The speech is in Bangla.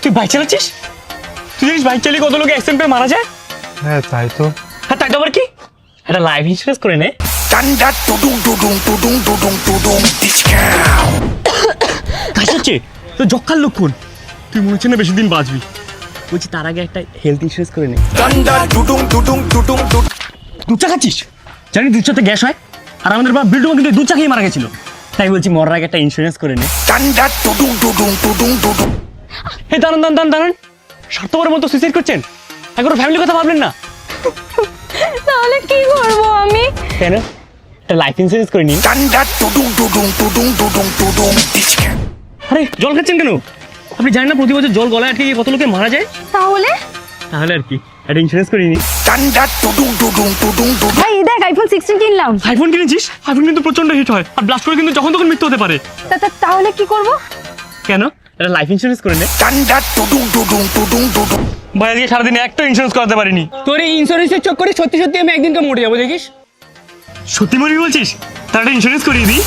তুই বাইক চালাচ্ছিস? তুই জানিস বাইক চালিয়ে কত লোক অ্যাক্সিডেন্ট করে মারা যায়? হ্যাঁ তাই তো। হ্যাঁ তাই তো আবার কি, একটা লাইফ ইন্স্যুরেন্স করে নে। কাশি হচ্ছে তো যক্ষার লক্ষণ, তুই মনে হচ্ছে না বেশি দিন বাঁচবি। বলছি তার আগে একটা হেলথ ইন্স্যুরেন্স করে নে। দুধ চা খাচ্ছিস? জানি দুধ চাতে গ্যাস হয়, আর আমাদের বাবা বিল্ডুমা কিন্তু দুধ চা খেয়ে মারা গেছিল। তাই বলছি মরার আগে একটা ইন্স্যুরেন্স করে নে। হে দাঁড়ান দাঁড়ান দাঁড়ান দাঁড়ান, স্বার্থপরের মতো সুইসাইড করছেন, একবার ফ্যামিলির কথা ভাবলেন না? তাহলে কি করবো আমি? কেন, একটা লাইফ ইন্স্যুরেন্স করে নিন। আরে জল খাচ্ছেন কেন? আপনি জানেন না প্রতি বছর জল গলায় আটকে গিয়ে কত লোকে মারা যায়? তাহলে তাহলে আর কি, একটা ইন্স্যুরেন্স করে নিন। ভাই এই দেখ আইফোন 16 কিনলাম। আইফোন কিনেছিস? আইফোন কিন্তু প্রচন্ড হিট হয়, আর ব্লাস্ট করে কিন্তু যখন তখন মৃত্যু হতে পারে। তাহলে কি করব? কেন, একটা লাইফ ইন্স্যুরেন্স করে নে। ভাই আজকে সারাদিনে একটা ইন্স্যুরেন্স করাতে পারিনি। তোর এই ইন্স্যুরেন্সের চক্করে সত্যি সত্যি আমি একদিনকে মরে যাবো, দেখিস। সত্যি মরবি বলছিস? তার একটা ইন্স্যুরেন্স করিয়ে দিই।